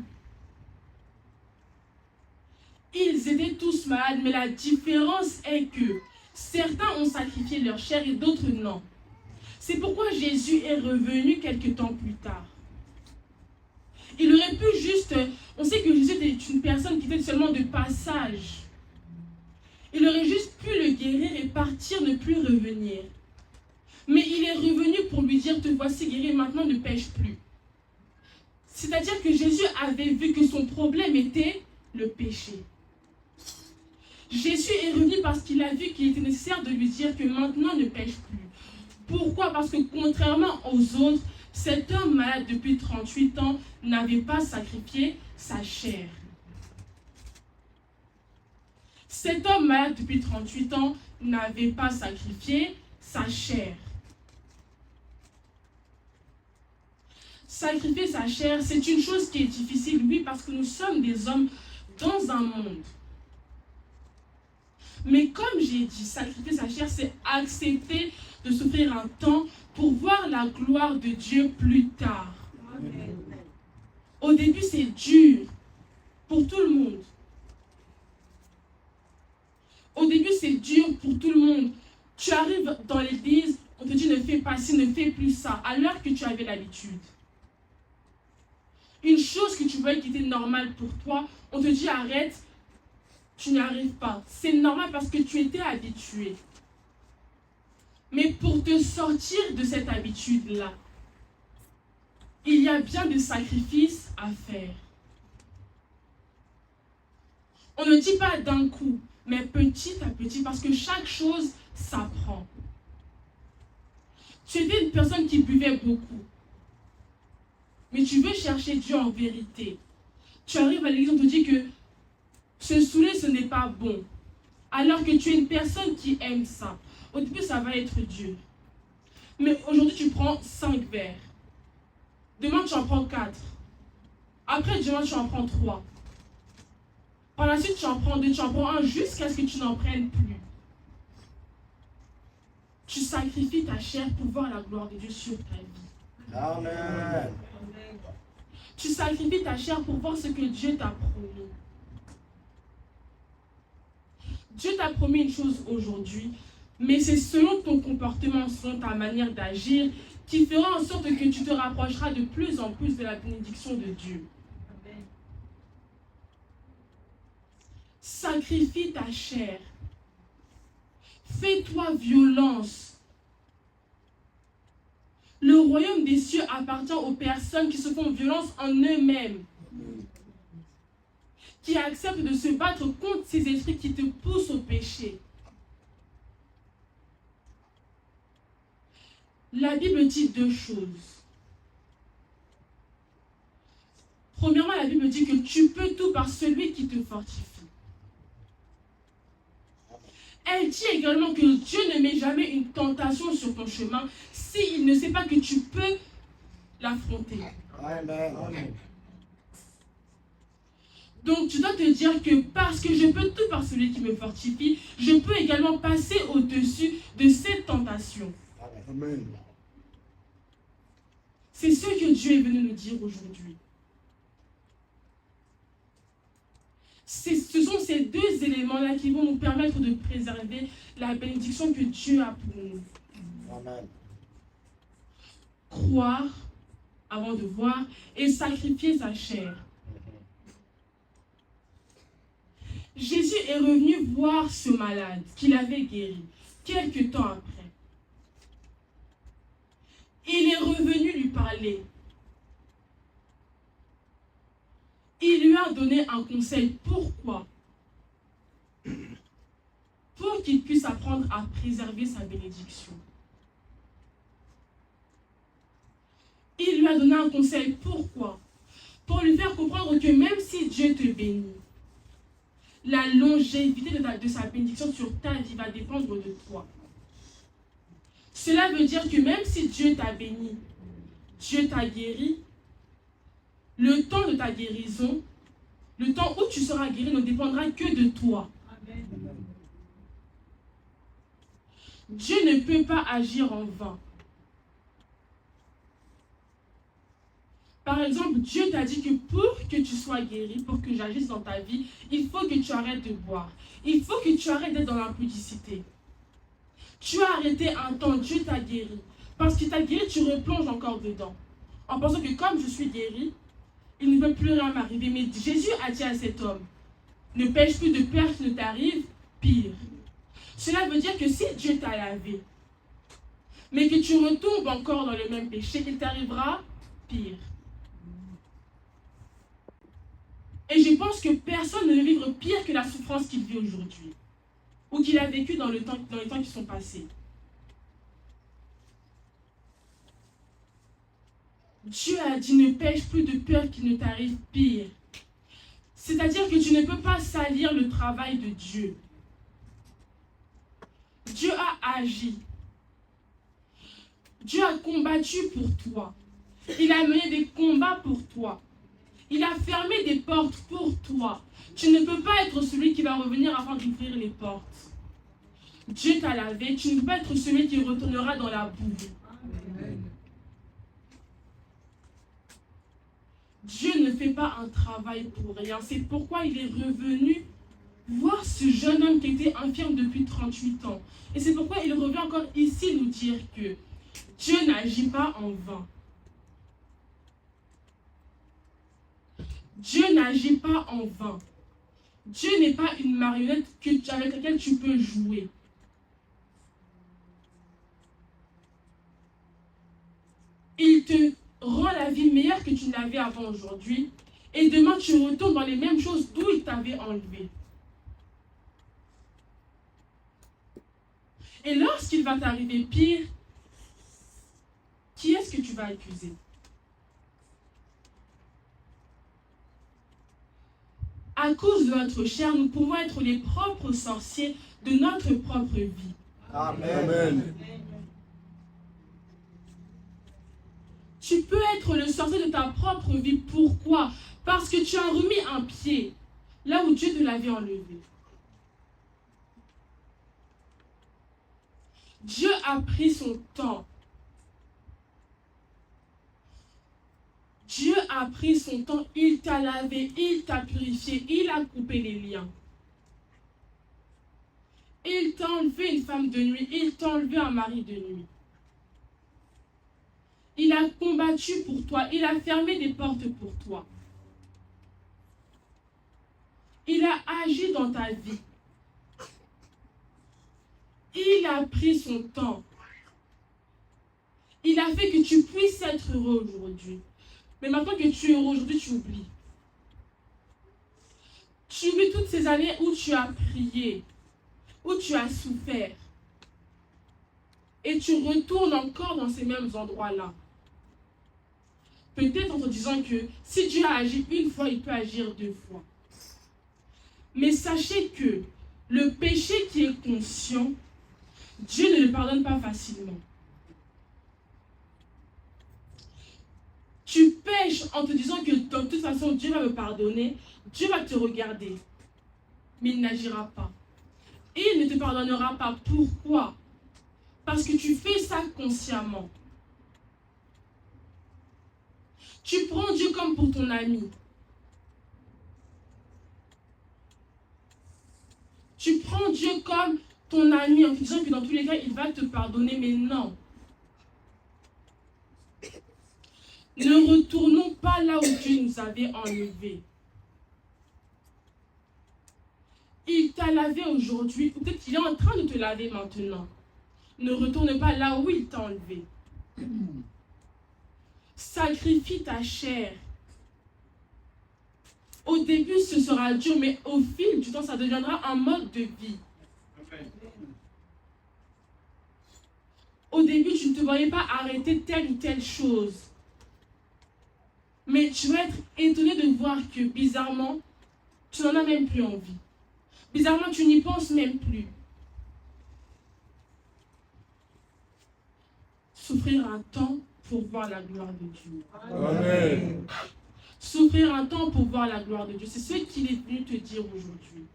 Ils étaient tous malades, mais la différence est que certains ont sacrifié leur chair et d'autres non. C'est pourquoi Jésus est revenu quelque temps plus tard. Il aurait pu juste... On sait que Jésus est une personne qui était seulement de passage. Il aurait juste pu le guérir et partir, ne plus revenir. Mais il est revenu pour lui dire, te voici guéri, maintenant ne pêche plus. C'est-à-dire que Jésus avait vu que son problème était le péché. Jésus est revenu parce qu'il a vu qu'il était nécessaire de lui dire que maintenant ne pêche plus. Pourquoi? Parce que contrairement aux autres, cet homme malade depuis 38 ans n'avait pas sacrifié sa chair. Cet homme malade depuis 38 ans n'avait pas sacrifié sa chair. Sacrifier sa chair, c'est une chose qui est difficile, oui, parce que nous sommes des hommes dans un monde. Mais comme j'ai dit, sacrifier sa chair, c'est accepter de souffrir un temps pour voir la gloire de Dieu plus tard. Amen. Au début, c'est dur pour tout le monde. Au début, c'est dur pour tout le monde. Tu arrives dans l'église, on te dit ne fais pas ci, ne fais plus ça, alors que tu avais l'habitude. Une chose que tu voyais qui était normale pour toi, on te dit arrête, tu n'y arrives pas. C'est normal parce que tu étais habitué. Mais pour te sortir de cette habitude-là, il y a bien des sacrifices à faire. On ne dit pas d'un coup, mais petit à petit, parce que chaque chose s'apprend. Tu étais une personne qui buvait beaucoup. Mais tu veux chercher Dieu en vérité. Tu arrives à l'église, on te dit que se saouler, ce n'est pas bon. Alors que tu es une personne qui aime ça. Au début, ça va être dur. Mais aujourd'hui, tu prends 5 verres. Demain, tu en prends 4. Après, demain, tu en prends 3. Par la suite, tu en prends 2, tu en prends 1 jusqu'à ce que tu n'en prennes plus. Tu sacrifies ta chair pour voir la gloire de Dieu sur ta vie. Amen. Tu sacrifies ta chair pour voir ce que Dieu t'a promis. Dieu t'a promis une chose aujourd'hui, mais c'est selon ton comportement, selon ta manière d'agir, qui fera en sorte que tu te rapprocheras de plus en plus de la bénédiction de Dieu. Amen. Sacrifie ta chair. Fais-toi violence. Le royaume des cieux appartient aux personnes qui se font violence en eux-mêmes. qui accepte de se battre contre ces esprits qui te poussent au péché. La Bible dit deux choses. Premièrement, la Bible dit que tu peux tout par celui qui te fortifie. Elle dit également que Dieu ne met jamais une tentation sur ton chemin s'il ne sait pas que tu peux l'affronter. Amen. Donc tu dois te dire que parce que je peux tout par celui qui me fortifie, je peux également passer au-dessus de cette tentation. Amen. C'est ce que Dieu est venu nous dire aujourd'hui. Ce sont ces deux éléments-là qui vont nous permettre de préserver la bénédiction que Dieu a pour nous. Amen. Croire avant de voir et sacrifier sa chair. Jésus est revenu voir ce malade qu'il avait guéri quelque temps après. Il est revenu lui parler. Il lui a donné un conseil. Pourquoi? Pour qu'il puisse apprendre à préserver sa bénédiction. Il lui a donné un conseil. Pourquoi? Pour lui faire comprendre que même si Dieu te bénit, la longévité de sa bénédiction sur ta vie va dépendre de toi. Cela veut dire que même si Dieu t'a béni, Dieu t'a guéri, le temps de ta guérison, le temps où tu seras guéri ne dépendra que de toi. Amen. Dieu ne peut pas agir en vain. Par exemple, Dieu t'a dit que pour que tu sois guéri, pour que j'agisse dans ta vie, il faut que tu arrêtes de boire. Il faut que tu arrêtes d'être dans l'impudicité. Tu as arrêté un temps, Dieu t'a guéri. Parce qu'il t'a guéri, tu replonges encore dedans. En pensant que comme je suis guéri, il ne peut plus rien m'arriver. Mais Jésus a dit à cet homme, ne pêche plus de peur qui ne t'arrive, pire. Cela veut dire que si Dieu t'a lavé, mais que tu retombes encore dans le même péché, il t'arrivera pire. Et je pense que personne ne veut vivre pire que la souffrance qu'il vit aujourd'hui. Ou qu'il a vécu dans les temps qui sont passés. Dieu a dit ne pêche plus de peur qu'il ne t'arrive pire. C'est-à-dire que tu ne peux pas salir le travail de Dieu. Dieu a agi. Dieu a combattu pour toi. Il a mené des combats pour toi. Il a fermé des portes pour toi. Tu ne peux pas être celui qui va revenir afin d'ouvrir les portes. Dieu t'a lavé. Tu ne peux pas être celui qui retournera dans la boue. Amen. Dieu ne fait pas un travail pour rien. C'est pourquoi il est revenu voir ce jeune homme qui était infirme depuis 38 ans. Et c'est pourquoi il revient encore ici nous dire que Dieu n'agit pas en vain. Dieu n'agit pas en vain. Dieu n'est pas une marionnette avec laquelle tu peux jouer. Il te rend la vie meilleure que tu ne l'avais avant aujourd'hui. Et demain, tu retournes dans les mêmes choses d'où il t'avait enlevé. Et lorsqu'il va t'arriver pire, qui est-ce que tu vas accuser? À cause de notre chair, nous pouvons être les propres sorciers de notre propre vie. Amen. Amen. Tu peux être le sorcier de ta propre vie. Pourquoi? Parce que tu as remis un pied là où Dieu te l'avait enlevé. Dieu a pris son temps. Dieu a pris son temps, il t'a lavé, il t'a purifié, il a coupé les liens. Il t'a enlevé une femme de nuit, il t'a enlevé un mari de nuit. Il a combattu pour toi, il a fermé des portes pour toi. Il a agi dans ta vie. Il a pris son temps. Il a fait que tu puisses être heureux aujourd'hui. Mais maintenant que tu es heureux aujourd'hui, tu oublies. Tu oublies toutes ces années où tu as prié, où tu as souffert. Et tu retournes encore dans ces mêmes endroits-là. Peut-être en te disant que si Dieu a agi une fois, il peut agir deux fois. Mais sachez que le péché qui est conscient, Dieu ne le pardonne pas facilement. Tu pêches en te disant que de toute façon Dieu va me pardonner, Dieu va te regarder, mais il n'agira pas. Et il ne te pardonnera pas. Pourquoi? Parce que tu fais ça consciemment. Tu prends Dieu comme pour ton ami. Tu prends Dieu comme ton ami en te disant que dans tous les cas, il va te pardonner, mais non. Ne retournons pas là où Dieu nous avait enlevés. Il t'a lavé aujourd'hui, ou peut-être qu'il est en train de te laver maintenant. Ne retourne pas là où il t'a enlevé. Sacrifie ta chair. Au début, ce sera dur, mais au fil du temps, ça deviendra un mode de vie. Au début, tu ne te voyais pas arrêter telle ou telle chose. Mais tu vas être étonné de voir que bizarrement, tu n'en as même plus envie. Bizarrement, tu n'y penses même plus. Souffrir un temps pour voir la gloire de Dieu. Amen. Souffrir un temps pour voir la gloire de Dieu. C'est ce qu'il est venu te dire aujourd'hui.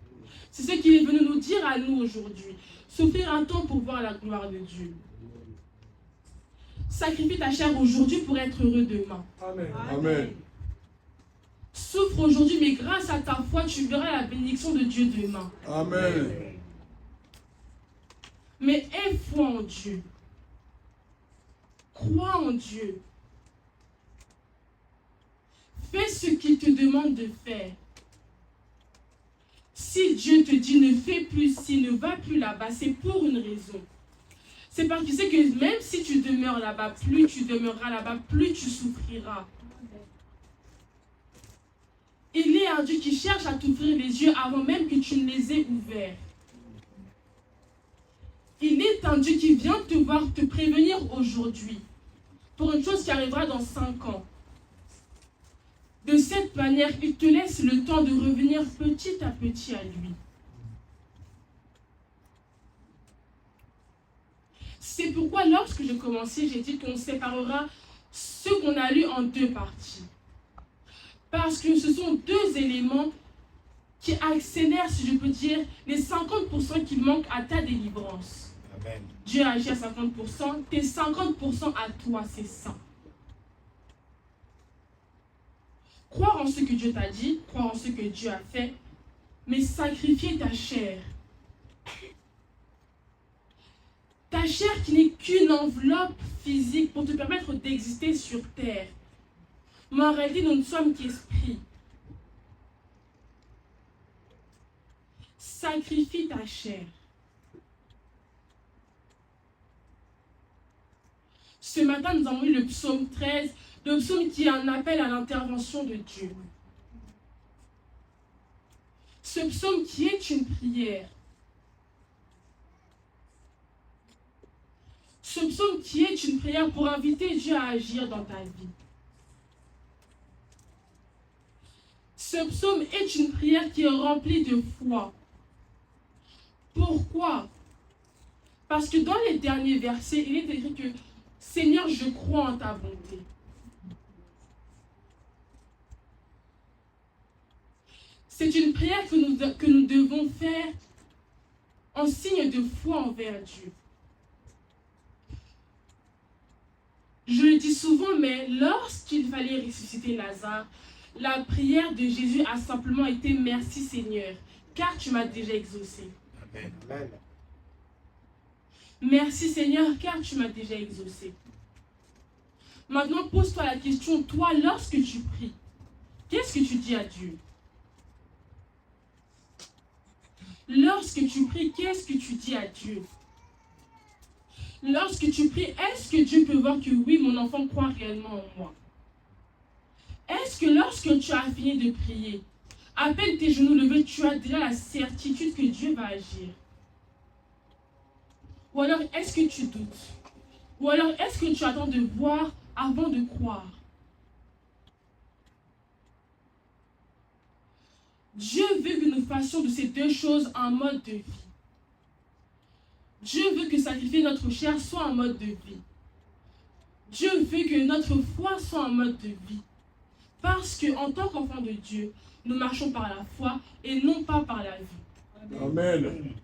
C'est ce qu'il est venu nous dire à nous aujourd'hui. Souffrir un temps pour voir la gloire de Dieu. Sacrifie ta chair aujourd'hui pour être heureux demain. Amen. Amen. Souffre aujourd'hui, mais grâce à ta foi, tu verras la bénédiction de Dieu demain. Amen. Mais aie foi en Dieu. Crois en Dieu. Fais ce qu'il te demande de faire. Si Dieu te dit ne fais plus ci, ne va plus là-bas, c'est pour une raison. C'est parce que tu sais que même si tu demeures là-bas, plus tu demeureras là-bas, plus tu souffriras. Il est un Dieu qui cherche à t'ouvrir les yeux avant même que tu ne les aies ouverts. Il est un Dieu qui vient te voir, te prévenir aujourd'hui pour une chose qui arrivera dans 5 ans. De cette manière, il te laisse le temps de revenir petit à petit à lui. C'est pourquoi lorsque j'ai commencé, j'ai dit qu'on séparera ce qu'on a lu en 2 parties. Parce que ce sont 2 éléments qui accélèrent, si je peux dire, les 50% qui manquent à ta délivrance. Amen. Dieu agit à 50%, tes 50% à toi, c'est ça. Croire en ce que Dieu t'a dit, croire en ce que Dieu a fait, mais sacrifier ta chair. Ta chair qui n'est qu'une enveloppe physique pour te permettre d'exister sur terre. Mais en réalité, nous ne sommes qu'esprit. Sacrifie ta chair. Ce matin, nous avons lu le psaume 13, le psaume qui est un appel à l'intervention de Dieu. Ce psaume qui est une prière. Ce psaume qui est une prière pour inviter Dieu à agir dans ta vie. Ce psaume est une prière qui est remplie de foi. Pourquoi? Parce que dans les derniers versets, il est écrit que Seigneur, je crois en ta bonté. C'est une prière que nous devons faire en signe de foi envers Dieu. Je le dis souvent, mais lorsqu'il fallait ressusciter Lazare, la prière de Jésus a simplement été « Merci Seigneur, car tu m'as déjà exaucé. » Amen. Amen. Merci Seigneur, car tu m'as déjà exaucé. Maintenant, pose-toi la question, toi, lorsque tu pries, qu'est-ce que tu dis à Dieu? Lorsque tu pries, qu'est-ce que tu dis à Dieu? Lorsque tu pries, est-ce que Dieu peut voir que oui, mon enfant croit réellement en moi? Est-ce que lorsque tu as fini de prier, À peine tes genoux levés, tu as déjà la certitude que Dieu va agir. Ou alors, est-ce que tu doutes? Ou alors, est-ce que tu attends de voir avant de croire? Dieu veut que nous fassions de ces deux choses un mode de vie. Dieu veut que sacrifier notre chair soit un mode de vie. Dieu veut que notre foi soit un mode de vie. Parce qu'en tant qu'enfants de Dieu, nous marchons par la foi et non pas par la vue. Amen.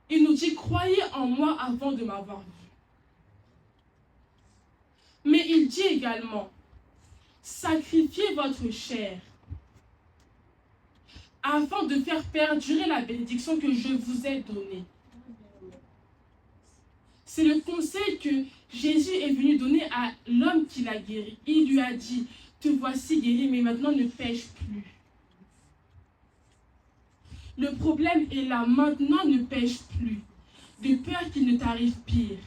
Il nous dit, croyez en moi avant de m'avoir vu. Mais il dit également, sacrifiez votre chair afin de faire perdurer la bénédiction que je vous ai donnée. C'est le conseil que Jésus est venu donner à l'homme qui l'a guéri. Il lui a dit, te voici guéri, mais maintenant ne pêche plus. Le problème est là, maintenant ne pêche plus, de peur qu'il ne t'arrive pire.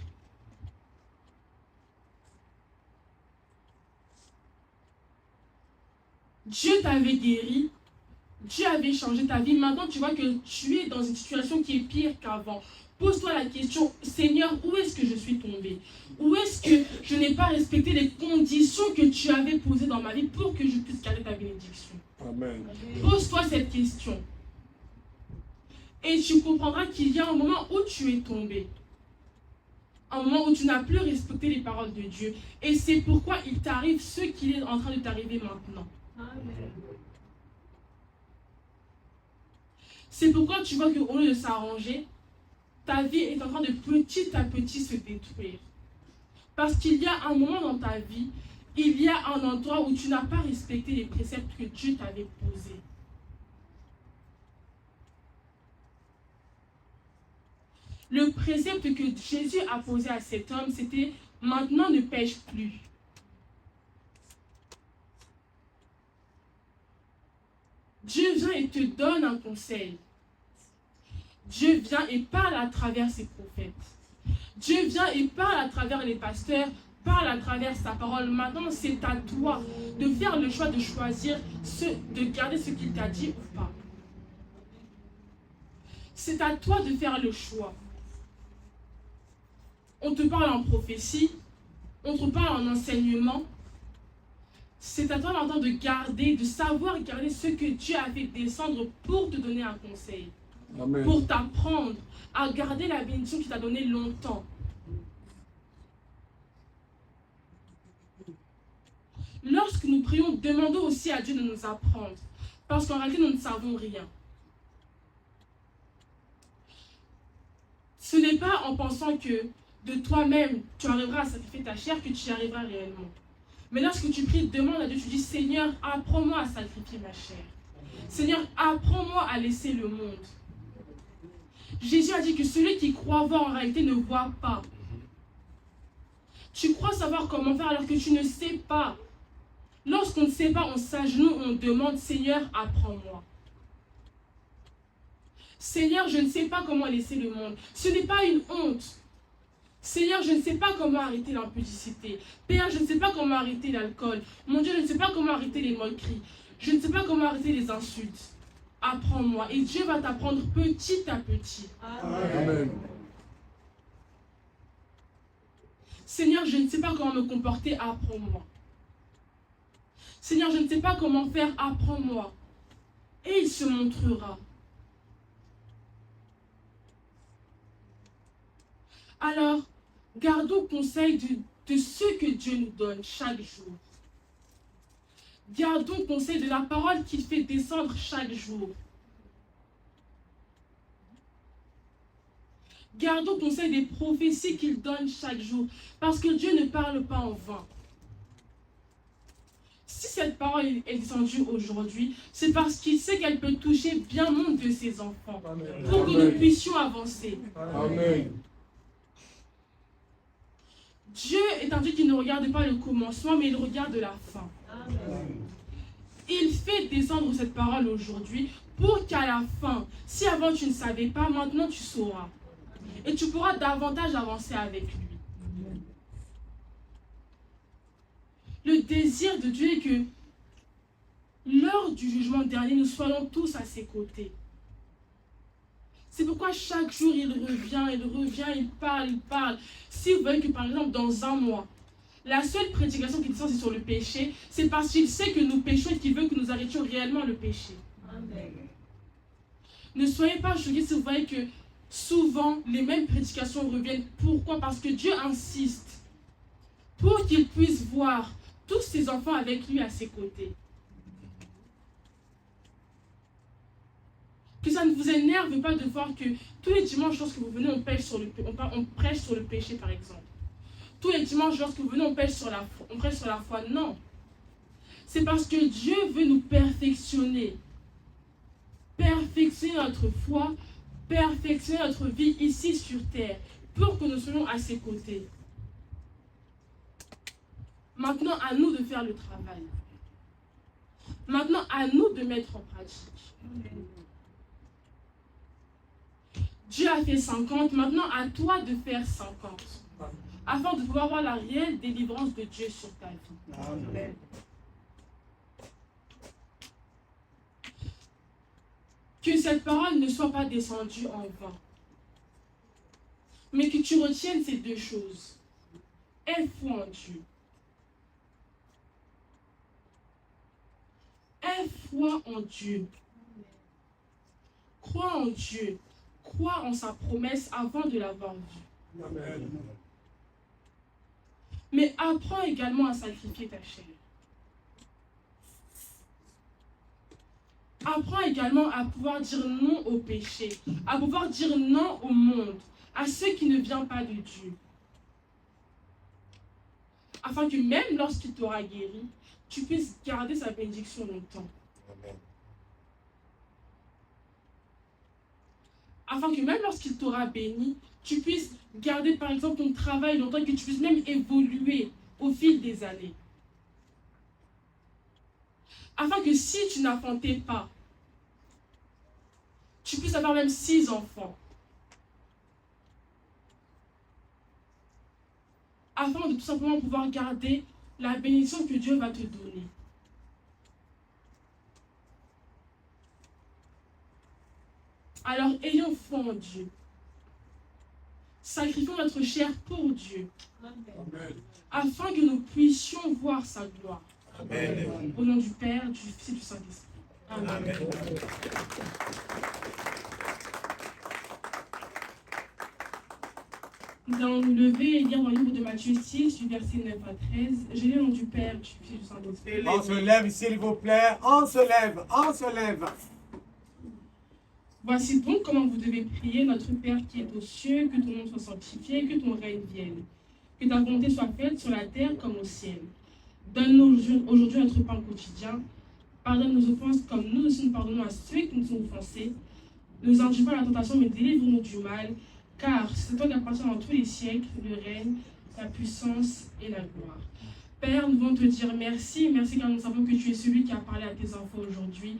Dieu t'avait guéri, Dieu avait changé ta vie. Maintenant, tu vois que tu es dans une situation qui est pire qu'avant. Pose-toi la question, Seigneur, où est-ce que je suis tombé? Où est-ce que je n'ai pas respecté les conditions que tu avais posées dans ma vie pour que je puisse garder ta bénédiction? Amen. Pose-toi cette question. Et tu comprendras qu'il y a un moment où tu es tombé. Un moment où tu n'as plus respecté les paroles de Dieu. Et c'est pourquoi il t'arrive ce qui est en train de t'arriver maintenant. Amen. C'est pourquoi tu vois qu'au lieu de s'arranger, ta vie est en train de petit à petit se détruire. Parce qu'il y a un moment dans ta vie, il y a un endroit où tu n'as pas respecté les préceptes que Dieu t'avait posés. Le précepte que Jésus a posé à cet homme, c'était « Maintenant ne pêche plus ». Dieu vient et te donne un conseil. Dieu vient et parle à travers ses prophètes. Dieu vient et parle à travers les pasteurs, parle à travers sa parole. Maintenant, c'est à toi de faire le choix de choisir, de garder ce qu'il t'a dit ou pas. C'est à toi de faire le choix. On te parle en prophétie, on te parle en enseignement. C'est à toi maintenant de garder, de savoir garder ce que Dieu a fait descendre pour te donner un conseil. Amen. Pour t'apprendre à garder la bénédiction qu'il t'a donnée longtemps. Lorsque nous prions, demandons aussi à Dieu de nous apprendre. Parce qu'en réalité, nous ne savons rien. Ce n'est pas en pensant que de toi-même, tu arriveras à sacrifier ta chair que tu y arriveras réellement. Mais lorsque tu pries, demande à Dieu, tu dis, Seigneur, apprends-moi à sacrifier ma chair. Seigneur, apprends-moi à laisser le monde. Jésus a dit que celui qui croit voir en réalité ne voit pas. Tu crois savoir comment faire alors que tu ne sais pas. Lorsqu'on ne sait pas, on s'agenouille, on demande, Seigneur, apprends-moi. Seigneur, je ne sais pas comment laisser le monde. Ce n'est pas une honte. Seigneur, je ne sais pas comment arrêter l'impudicité. Père, je ne sais pas comment arrêter l'alcool. Mon Dieu, je ne sais pas comment arrêter les moqueries. Je ne sais pas comment arrêter les insultes. Apprends-moi. Et Dieu va t'apprendre petit à petit. Amen. Seigneur, je ne sais pas comment me comporter. Apprends-moi. Seigneur, je ne sais pas comment faire. Apprends-moi. Et il se montrera. Alors, gardons conseil de ce que Dieu nous donne chaque jour. Gardons conseil de la parole qu'il fait descendre chaque jour. Gardons conseil des prophéties qu'il donne chaque jour. Parce que Dieu ne parle pas en vain. Si cette parole est descendue aujourd'hui, c'est parce qu'il sait qu'elle peut toucher bien nombre de ses enfants. Amen. Pour que nous puissions avancer. Amen. Dieu est un Dieu qui ne regarde pas le commencement, mais il regarde la fin. Amen. Il fait descendre cette parole aujourd'hui pour qu'à la fin, si avant tu ne savais pas, maintenant tu sauras. Et tu pourras davantage avancer avec lui. Le désir de Dieu est que lors du jugement dernier, nous soyons tous à ses côtés. C'est pourquoi chaque jour, il revient, il parle. Si vous voyez que par exemple, dans un mois, la seule prédication qui descend, c'est sur le péché, c'est parce qu'il sait que nous péchons et qu'il veut que nous arrêtions réellement le péché. Amen. Ne soyez pas choqués si vous voyez que souvent, les mêmes prédications reviennent. Pourquoi? Parce que Dieu insiste pour qu'il puisse voir tous ses enfants avec lui à ses côtés. Que ça ne vous énerve pas de voir que tous les dimanches, lorsque vous venez, on prêche sur le péché, par exemple. Tous les dimanches, lorsque vous venez, on prêche sur la foi. Non. C'est parce que Dieu veut nous perfectionner. Perfectionner notre foi, perfectionner notre vie ici sur terre, pour que nous soyons à ses côtés. Maintenant, à nous de faire le travail. Maintenant, à nous de mettre en pratique. Dieu a fait 50, maintenant à toi de faire 50. Afin de pouvoir avoir la réelle délivrance de Dieu sur ta vie. Amen. Que cette parole ne soit pas descendue en vain. Mais que tu retiennes ces deux choses. Aie foi en Dieu. Aie foi en Dieu. Crois en Dieu. Crois en sa promesse avant de l'avoir vue. Amen. Mais apprends également à sacrifier ta chair. Apprends également à pouvoir dire non au péché, à pouvoir dire non au monde, à ceux qui ne viennent pas de Dieu. Afin que même lorsqu'il t'aura guéri, tu puisses garder sa bénédiction longtemps. Amen. Afin que même lorsqu'il t'aura béni, tu puisses garder par exemple ton travail longtemps, que tu puisses même évoluer au fil des années. Afin que si tu n'enfantais pas, tu puisses avoir même 6 enfants. Afin de tout simplement pouvoir garder la bénédiction que Dieu va te donner. Alors, ayons foi en Dieu. Sacrifions notre chair pour Dieu. Amen. Afin que nous puissions voir sa gloire. Amen. Au nom du Père, du Fils et du Saint-Esprit. Amen. Amen. Nous allons nous lever et lire dans le livre de Matthieu 6, du verset 9 à 13. Je lis au nom du Père, du Fils et du Saint-Esprit. On se lève, s'il vous plaît. On se lève. Voici donc comment vous devez prier, notre Père qui est aux cieux, que ton nom soit sanctifié, que ton règne vienne. Que ta volonté soit faite sur la terre comme au ciel. Donne-nous aujourd'hui notre pain quotidien. Pardonne nos offenses comme nous aussi nous pardonnons à ceux qui nous ont offensés. Ne nous induis pas à la tentation, mais délivre-nous du mal. Car c'est toi qui appartient dans tous les siècles, le règne, la puissance et la gloire. Père, nous voulons te dire merci. Merci car nous savons que tu es celui qui a parlé à tes enfants aujourd'hui.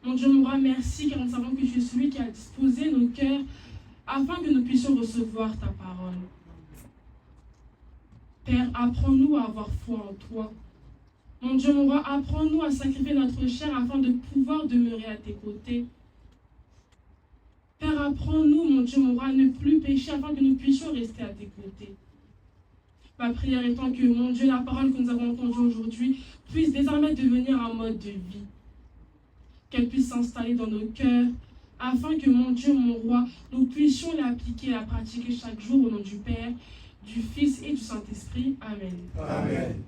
Mon Dieu, mon roi, merci car nous savons que tu es celui qui a disposé nos cœurs afin que nous puissions recevoir ta parole. Père, apprends-nous à avoir foi en toi. Mon Dieu, mon roi, apprends-nous à sacrifier notre chair afin de pouvoir demeurer à tes côtés. Père, apprends-nous, mon Dieu, mon roi, à ne plus pécher afin que nous puissions rester à tes côtés. Ma prière étant que, mon Dieu, la parole que nous avons entendue aujourd'hui puisse désormais devenir un mode de vie. Qu'elle puisse s'installer dans nos cœurs, afin que, mon Dieu, mon roi, nous puissions l'appliquer, la pratiquer chaque jour au nom du Père, du Fils et du Saint-Esprit. Amen. Amen.